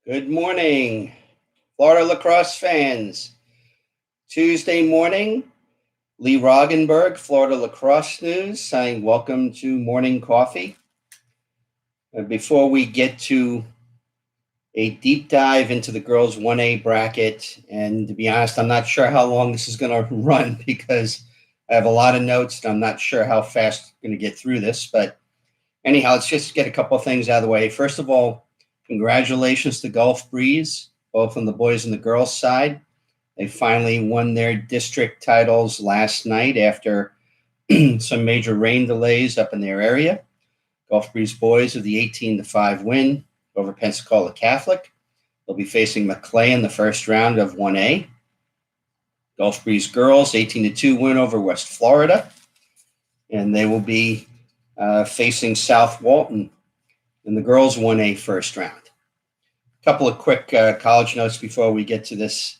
Good morning, Florida lacrosse fans. Tuesday morning, Lee Roggenberg, Florida Lacrosse News, saying welcome to morning coffee. Before we get to a deep dive into the girls 1A bracket, and to be honest, I'm not sure how long this is going to run because I have a lot of notes and I'm not sure how fast I'm going to get through this. But anyhow, let's just get a couple of things out of the way. First of all, congratulations to Gulf Breeze, both on the boys and the girls side. They finally won their district titles last night after some major rain delays up in their area. Gulf Breeze boys with the 18-5 win over Pensacola Catholic. They'll be facing McClay in the first round of 1A. Gulf Breeze girls, 18-2 win over West Florida. And they will be facing South Walton in the girls 1A first round. A couple of quick college notes before we get to this.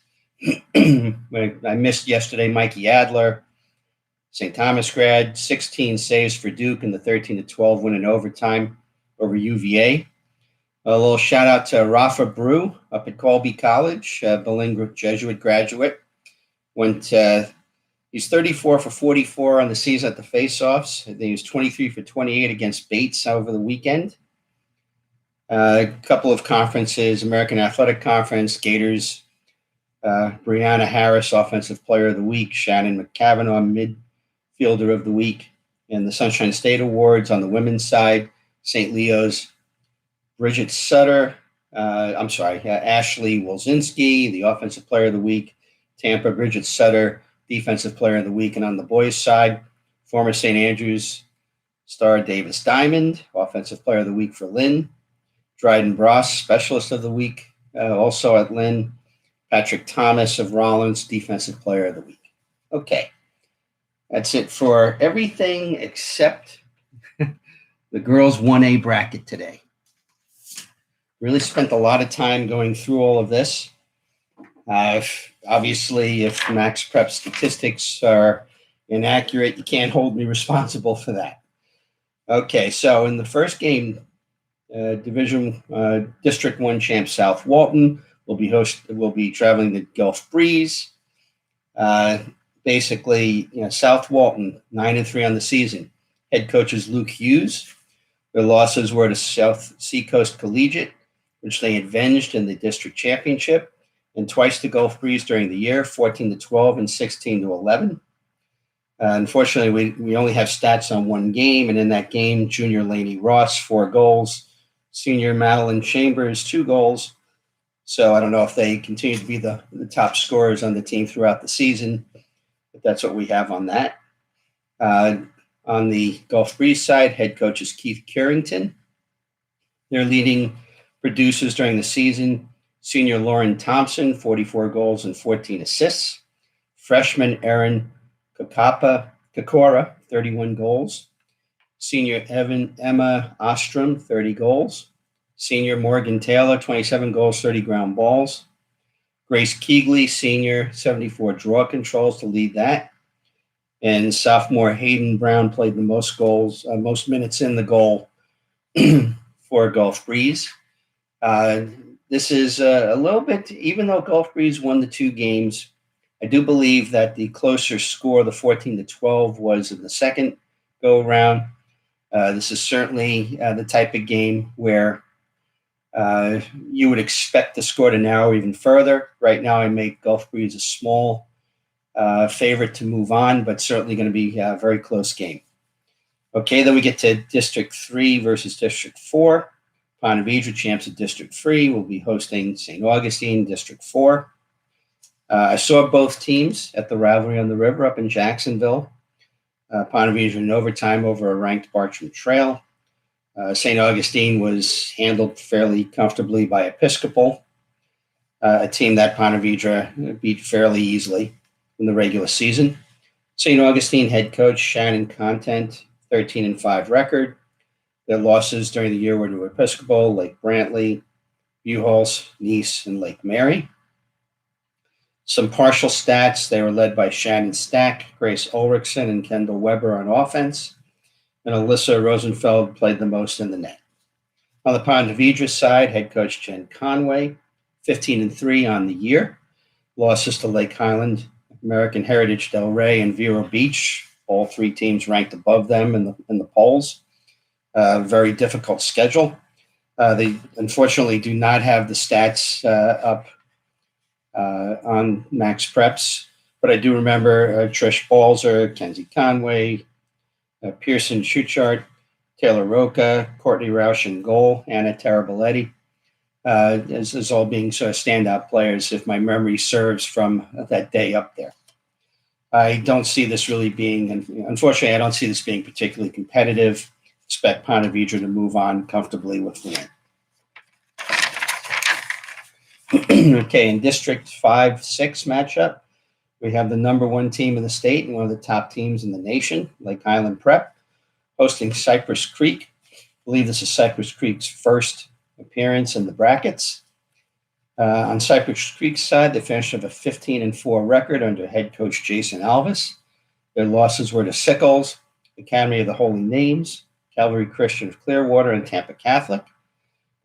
I missed yesterday Mikey Adler, St. Thomas grad, 16 saves for Duke in the 13-12 win in overtime over UVA. A little shout out to Rafa Brew up at Colby College, bilingual Jesuit graduate. He's 34 for 44 on the season at the faceoffs. I think he was 23 for 28 against Bates over the weekend. A couple of conferences, American Athletic Conference, Gators, Brianna Harris, Offensive Player of the Week, Shannon McCavanagh, Midfielder of the Week, and the Sunshine State Awards on the women's side, St. Leo's, Ashley Wolzinski, the Offensive Player of the Week, Tampa, Bridget Sutter, Defensive Player of the Week, and on the boys' side, former St. Andrews star Davis Diamond, Offensive Player of the Week for Lynn, Dryden Bross, Specialist of the Week, also at Lynn, Patrick Thomas of Rollins, Defensive Player of the Week. Okay, that's it for everything except the girls 1A bracket today. Really spent a lot of time going through all of this. Obviously, if Max Prep statistics are inaccurate, you can't hold me responsible for that. Okay, so in the first game, District 1 champ South Walton will be traveling to Gulf Breeze. South Walton 9-3 on the season. Head coach is Luke Hughes. Their losses were to South Seacoast Collegiate, which they avenged in the district championship, and twice to Gulf Breeze during the year, 14-12 and 16-11. Unfortunately, we only have stats on one game, and in that game, junior Lainey Ross, 4 goals, senior Madeline Chambers, 2 goals. So I don't know if they continue to be the top scorers on the team throughout the season, but that's what we have on that. On the Gulf Breeze side, head coach is Keith Carrington. Their leading producers during the season, senior Lauren Thompson, 44 goals and 14 assists. Freshman Erin Kakora, 31 goals. Senior Emma Ostrom, 30 goals. Senior Morgan Taylor, 27 goals, 30 ground balls. Grace Keegley, senior, 74 draw controls to lead that. And sophomore Hayden Brown played the most minutes in the goal for Gulf Breeze. This is a little bit, even though Gulf Breeze won the 2 games, I do believe that the closer score, the 14-12, was in the second go-around. This is certainly the type of game where you would expect the score to narrow even further. Right now, I make Gulf Breeze a small favorite to move on, but certainly going to be a very close game. Okay, then we get to District 3 versus District 4. Ponte Vedra, champs of District 3, will be hosting St. Augustine, District 4. I saw both teams at the Rivalry on the River up in Jacksonville. Ponte Vedra in overtime over a ranked Bartram Trail. St. Augustine was handled fairly comfortably by Episcopal, a team that Ponte Vedra beat fairly easily in the regular season. St. Augustine head coach Shannon Content, 13-5 record. Their losses during the year were to Episcopal, Lake Brantley, Buchholz, Nice, and Lake Mary. Some partial stats: they were led by Shannon Stack, Grace Ulrichsen, and Kendall Weber on offense, and Alyssa Rosenfeld played the most in the net. On the Ponte Vedra side, head coach Jen Conway, 15-3 on the year. Losses to Lake Highland, American Heritage Del Rey, and Vero Beach. All three teams ranked above them in the polls. Very difficult schedule. They unfortunately do not have the stats up on Max Preps, but I do remember Trish Balzer, Kenzie Conway, Pearson Schuchart, Taylor Roca, Courtney Roush in goal, Anna Taraboletti, as all being sort of standout players, if my memory serves, from that day up there. I don't see this really being, unfortunately, I don't see this being particularly competitive. Expect Ponte Vedra to move on comfortably with the win. Okay, in District 5-6 matchup, we have the number one team in the state and one of the top teams in the nation, Lake Highland Prep, hosting Cypress Creek. I believe this is Cypress Creek's first appearance in the brackets. On Cypress Creek's side, they finished with a 15-4 record under head coach Jason Alvis. Their losses were to Sickles, Academy of the Holy Names, Calvary Christian of Clearwater, and Tampa Catholic.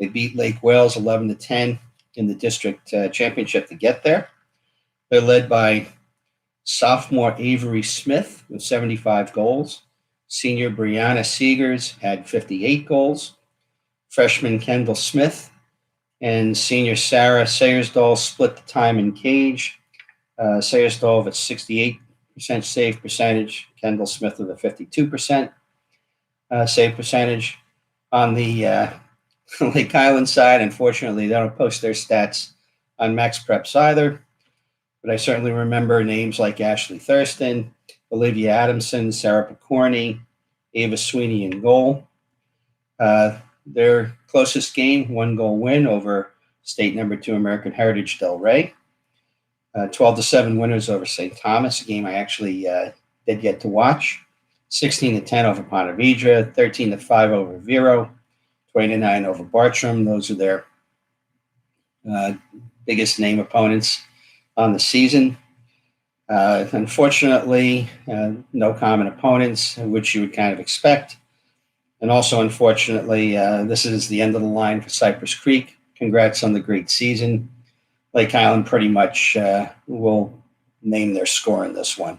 They beat Lake Wales 11-10 in the district championship to get there. They're led by sophomore Avery Smith with 75 goals. Senior Brianna Seegers had 58 goals. Freshman Kendall Smith and senior Sarah Sayersdal split the time in cage. Sayersdal with 68% save percentage, Kendall Smith with a 52% save percentage. On the Lake Island side, unfortunately, they don't post their stats on Max Preps either, but I certainly remember names like Ashley Thurston, Olivia Adamson, Sarah Picorni, Ava Sweeney in goal. Their closest game, 1-goal win over state number 2 American Heritage Del Rey. 12-7 winners over St. Thomas, a game I actually did get to watch. 16-10 over Ponte Vedra, 13-5 over Vero, 20-9 over Bartram. Those are their biggest name opponents on the season. Unfortunately, no common opponents, which you would kind of expect. And also, unfortunately, this is the end of the line for Cypress Creek. Congrats on the great season. Lake Island pretty much will name their score in this one.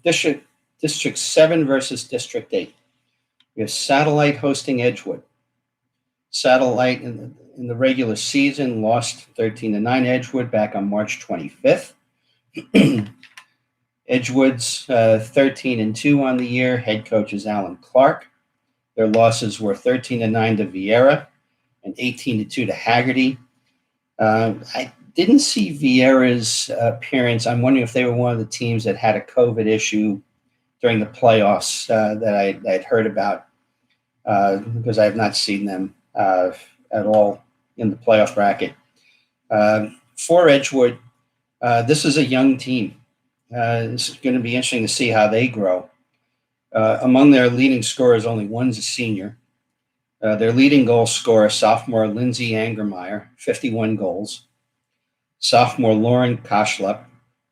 District 7 versus District 8. We have Satellite hosting Edgewood. Satellite in the regular season lost 13-9 Edgewood back on March 25th. Edgewood's 13-2 on the year. Head coach is Alan Clark. Their losses were 13-9 to Vieira and 18-2 to Haggerty. I didn't see Vieira's appearance. I'm wondering if they were one of the teams that had a COVID issue during the playoffs that I'd heard about, because I have not seen them at all in the playoff bracket. For Edgewood, this is a young team. It's going to be interesting to see how they grow. Among their leading scorers, only one's a senior. Their leading goal scorer, sophomore Lindsay Angermeyer, 51 goals. Sophomore Lauren Koshlup,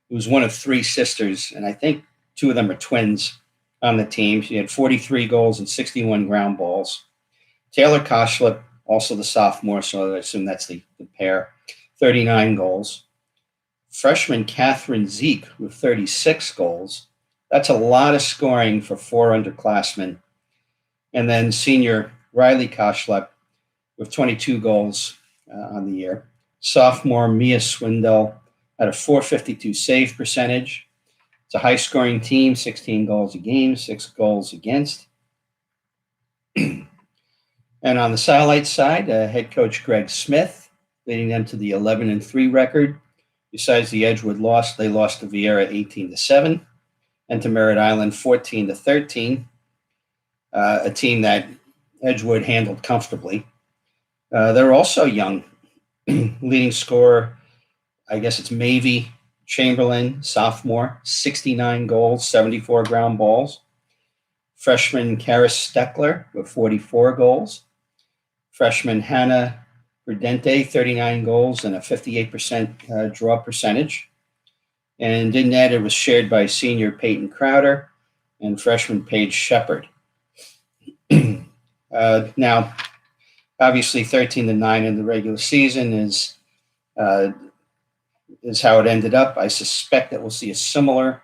who's one of 3 sisters, and I think 2 of them are twins on the team. She had 43 goals and 61 ground balls. Taylor Koshlup, also the sophomore, so I assume that's the pair, 39 goals. Freshman Catherine Zeke with 36 goals. That's a lot of scoring for 4 underclassmen. And then senior Riley Koshlup with 22 goals on the year. Sophomore Mia Swindell had a .452 save percentage. It's a high-scoring team, 16 goals a game, 6 goals against. And on the Satellite side, head coach Greg Smith, leading them to the 11-3 record. Besides the Edgewood loss, they lost to Vieira 18-7 and to Merritt Island 14-13, a team that Edgewood handled comfortably. They're also young. Leading scorer, I guess it's Mavie Chamberlain, sophomore, 69 goals, 74 ground balls. Freshman Karis Steckler with 44 goals. Freshman Hannah Prudente, 39 goals and a 58% draw percentage. And in that, it was shared by senior Peyton Crowder and freshman Paige Shepard. Now, obviously, 13-9 in the regular season is how it ended up. I suspect that we'll see a similar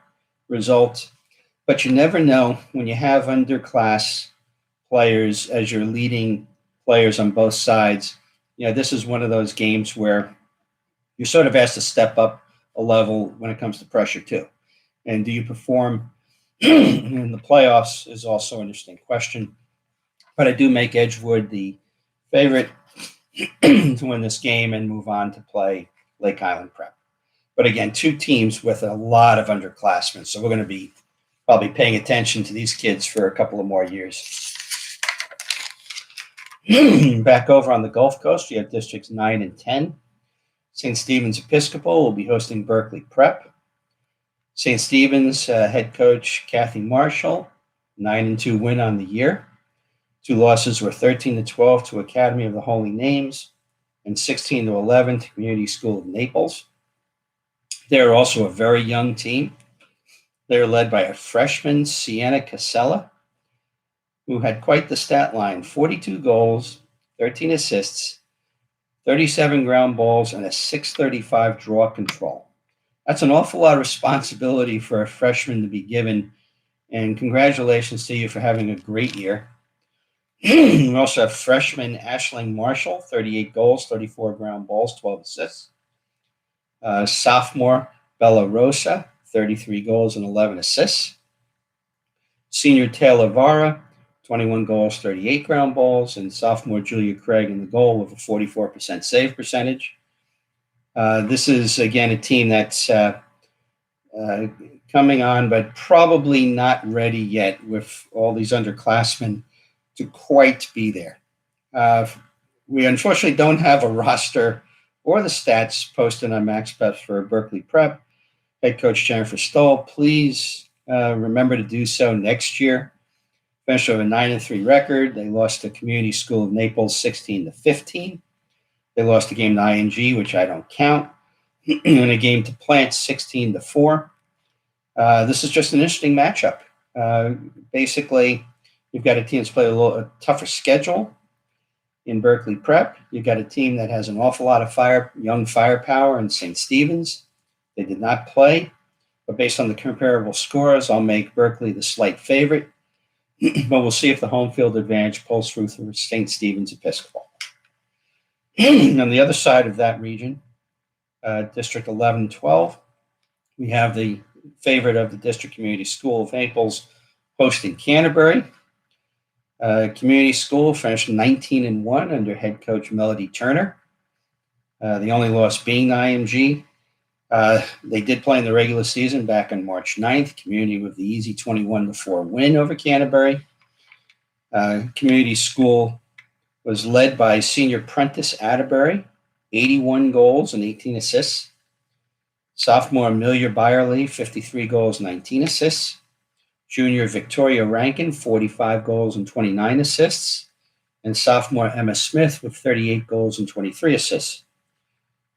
result, but you never know when you have underclass players as your leading players on both sides. This is one of those games where you're sort of asked to step up a level when it comes to pressure too. And do you perform in the playoffs is also an interesting question. But I do make Edgewood the favorite to win this game and move on to play Lake Island Prep. But again, two teams with a lot of underclassmen. So we're going to be probably paying attention to these kids for a couple of more years. Back over on the Gulf Coast, you have districts 9 and 10. St. Stephen's Episcopal will be hosting Berkeley Prep. St. Stephen's head coach Kathy Marshall, 9-2 win on the year. 2 losses were 13-12 to Academy of the Holy Names and 16-11 to Community School of Naples. They're also a very young team. They're led by a freshman, Sienna Casella, who had quite the stat line: 42 goals, 13 assists, 37 ground balls, and a .635 draw control. That's an awful lot of responsibility for a freshman to be given, and congratulations to you for having a great year. We also have freshman Ashling Marshall, 38 goals, 34 ground balls, 12 assists. Sophomore Bella Rosa, 33 goals and 11 assists. Senior Taylor Vara, 21 goals, 38 ground balls, and sophomore Julia Craig in the goal with a 44% save percentage. This is, again, a team that's coming on, but probably not ready yet with all these underclassmen to quite be there. We unfortunately don't have a roster or the stats posted on MaxPreps for Berkeley Prep. Head coach Jennifer Stoll, please remember to do so next year. Finished with a 9-3 record. They lost to Community School of Naples 16-15. They lost a game to ING, which I don't count, and a game to Plant 16-4. This is just an interesting matchup. Basically, you've got a team that's played a tougher schedule in Berkeley Prep. You've got a team that has an awful lot of young firepower in St. Stephen's. They did not play, but based on the comparable scores, I'll make Berkeley the slight favorite. But we'll see if the home field advantage pulls through for St. Stephen's Episcopal. On the other side of that region, District 11-12, we have the favorite of the District Community School of Naples hosting Canterbury. Community School finished 19-1 under head coach Melody Turner. The only loss being IMG. They did play in the regular season back on March 9th. Community with the easy 21-4 win over Canterbury. Community School was led by senior Prentice Atterbury, 81 goals and 18 assists. Sophomore Amelia Byerly, 53 goals, 19 assists. Junior Victoria Rankin, 45 goals and 29 assists. And sophomore Emma Smith with 38 goals and 23 assists.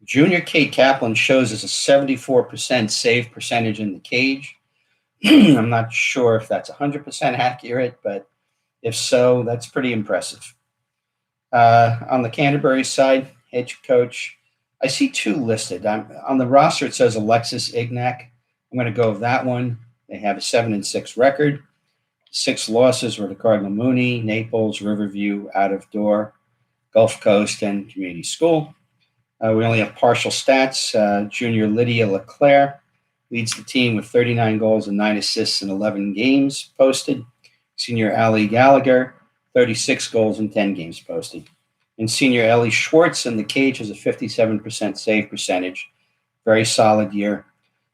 Junior Kate Kaplan shows us a 74% save percentage in the cage. I'm not sure if that's 100% accurate, but if so, that's pretty impressive. On the Canterbury side, head coach, I see 2 listed. On the roster, it says Alexis Ignac. I'm going to go with that one. They have a 7-6 record. 6 losses were to Cardinal Mooney, Naples, Riverview, Out of Door, Gulf Coast, and Community School. We only have partial stats. Junior Lydia LeClaire leads the team with 39 goals and 9 assists in 11 games posted. Senior Allie Gallagher, 36 goals and 10 games posted. And senior Ellie Schwartz in the cage has a 57% save percentage. Very solid year.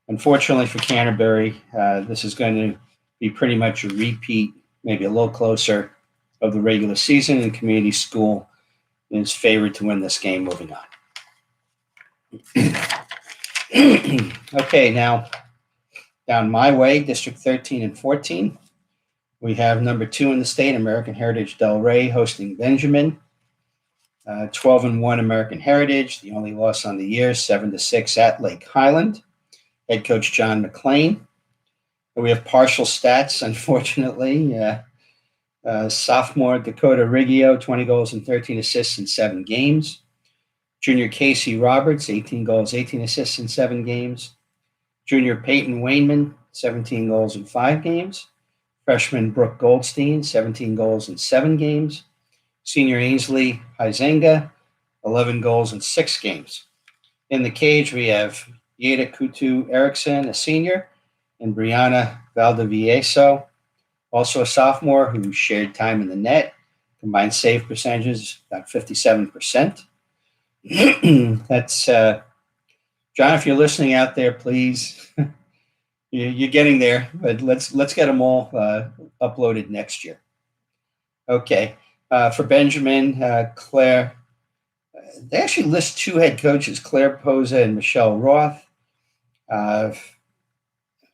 Unfortunately for Canterbury, this is going to be pretty much a repeat, maybe a little closer, of the regular season, and Community School is favored to win this game moving on. Okay, now down my way, District 13 and 14. We have number 2 in the state, American Heritage Delray, hosting Benjamin. 12-1 American Heritage. The only loss on the year, 7-6 at Lake Highland. Head coach John McLean. We have partial stats, unfortunately. Sophomore Dakota Riggio, 20 goals and 13 assists in 7 games. Junior Casey Roberts, 18 goals, 18 assists in 7 games. Junior Peyton Wainman, 17 goals in 5 games. Freshman Brooke Goldstein, 17 goals in 7 games. Senior Ainsley Huizenga, 11 goals in 6 games. In the cage, we have Yeda Kutu Erickson, a senior, and Brianna Valdivieso, also a sophomore, who shared time in the net. Combined save percentages about 57%. That's John. If you're listening out there, please, you're getting there. But let's get them all uploaded next year. Okay, for Benjamin, Claire. They actually list 2 head coaches, Claire Poza and Michelle Roth. On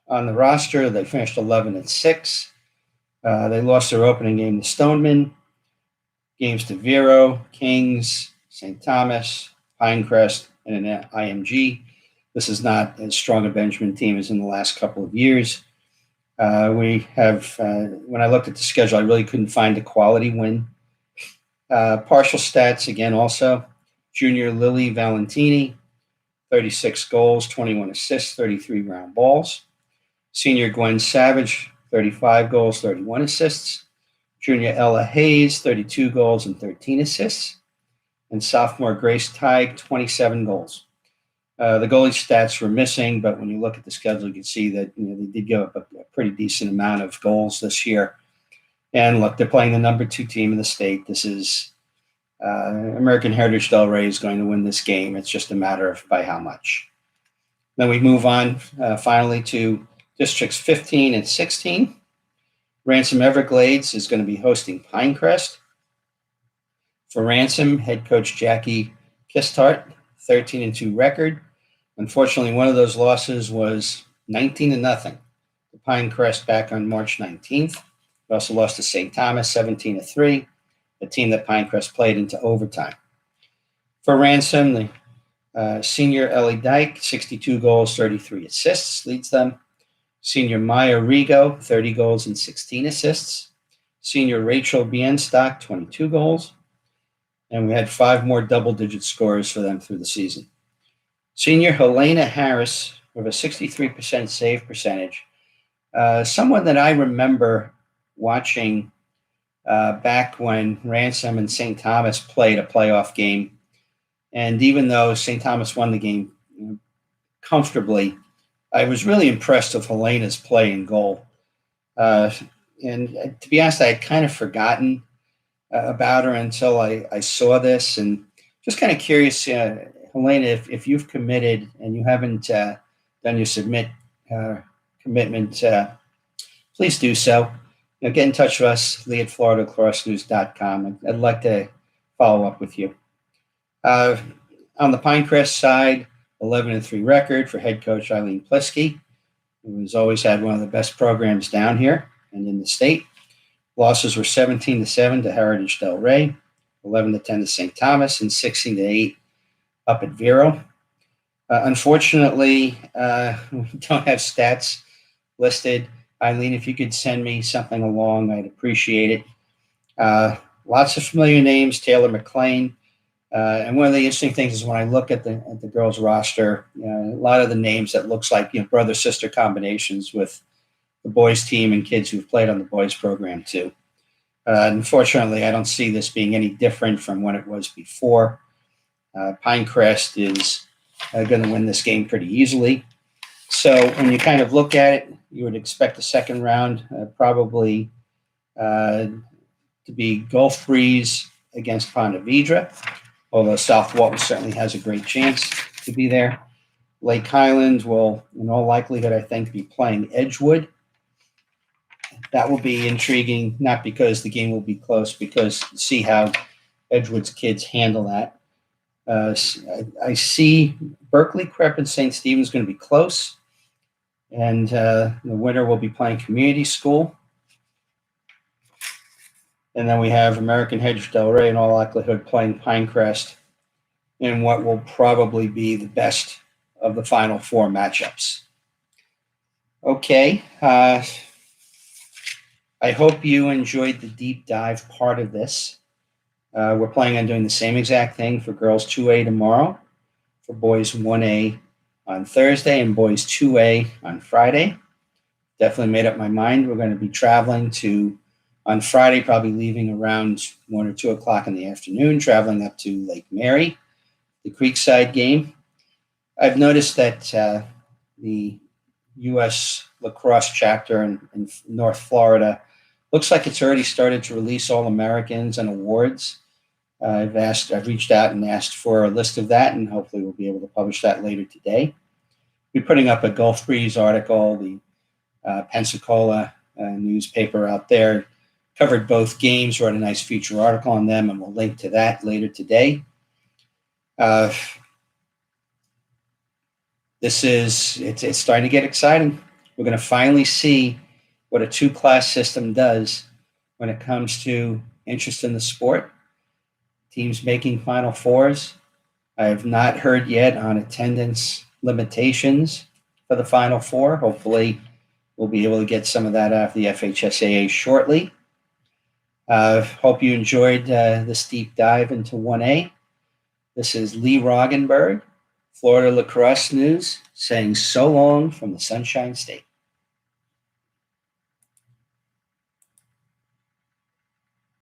the roster, they finished 11-6. They lost their opening game to Stoneman, games to Vero, Kings, St. Thomas, Pinecrest, and an IMG. This is not as strong a Benjamin team as in the last couple of years. We have, when I looked at the schedule, I really couldn't find a quality win. Partial stats, again, also. Junior Lily Valentini, 36 goals, 21 assists, 33 ground balls. Senior Gwen Savage, 35 goals, 31 assists. Junior Ella Hayes, 32 goals and 13 assists. And sophomore Grace Teig, 27 goals. The goalie stats were missing, but when you look at the schedule, you can see that they did give up a pretty decent amount of goals this year. And look, they're playing the number 2 team in the state. This is American Heritage Del Rey is going to win this game. It's just a matter of by how much. Then we move on finally to districts 15 and 16. Ransom Everglades is going to be hosting Pinecrest. For Ransom, head coach Jackie Kistart, 13-2 record. Unfortunately, one of those losses was 19-0 to Pinecrest back on March 19th. We also lost to St. Thomas, 17-3, a team that Pinecrest played into overtime. For Ransom, the senior Ellie Dyke, 62 goals, 33 assists, leads them. Senior Maya Rigo, 30 goals and 16 assists. Senior Rachel Bienstock, 22 goals. And we had 5 more double-digit scorers for them through the season. Senior Helena Harris with a 63% save percentage. Someone that I remember watching back when Ransom and St. Thomas played a playoff game. And even though St. Thomas won the game comfortably, I was really impressed with Helena's play and goal. And to be honest, I had kind of forgotten about her until I saw this. And just kind of curious, Helena, if you've committed and you haven't done your commitment, please do so. Get in touch with us, Lee at FloridaLacrosseNews.com. I'd like to follow up with you. On the Pinecrest side, 11-3 record for head coach Eileen Plisky, who has always had one of the best programs down here and in the state. Losses were 17-7 to Heritage Del Rey, 11-10 to St. Thomas, and 16-8 up at Vero. Unfortunately, we don't have stats listed. Eileen, if you could send me something along, I'd appreciate it. Lots of familiar names, Taylor McLean. And one of the interesting things is when I look at the girls' roster, a lot of the names that looks like brother-sister combinations with the boys' team and kids who've played on the boys' program too. Unfortunately, I don't see this being any different from when it was before. Pinecrest is going to win this game pretty easily. So when you kind of look at it, you would expect the second round probably to be Gulf Breeze against Ponte Vedra, although South Walton certainly has a great chance to be there. Lake Highland will, in all likelihood, I think, be playing Edgewood. That will be intriguing, not because the game will be close, because see how Edgewood's kids handle that. I see Berkeley, Crep, and St. Stephen's going to be close, and the winner will be playing Community School. And then we have American Heritage Del Rey, in all likelihood, playing Pinecrest in what will probably be the best of the Final Four matchups. Okay. I hope you enjoyed the deep dive part of this. We're planning on doing the same exact thing for girls 2A tomorrow, for boys 1A on Thursday, and boys 2A on Friday. Definitely made up my mind. We're going to be traveling on Friday, probably leaving around 1 or 2 o'clock in the afternoon, traveling up to Lake Mary, the Creekside game. I've noticed that the U.S. lacrosse chapter in North Florida looks like it's already started to release All-Americans and awards. I've reached out and asked for a list of that, and hopefully we'll be able to publish that later today. We're putting up a Gulf Breeze article. The Pensacola newspaper out there covered both games, wrote a nice feature article on them, and we'll link to that later today. It's starting to get exciting. We're going to finally see what a 2-class system does when it comes to interest in the sport. Teams making Final Fours. I have not heard yet on attendance limitations for the Final Four. Hopefully, we'll be able to get some of that out of the FHSAA shortly. Hope you enjoyed this deep dive into 1A. This is Lee Roggenberg, Florida Lacrosse News, saying so long from the Sunshine State.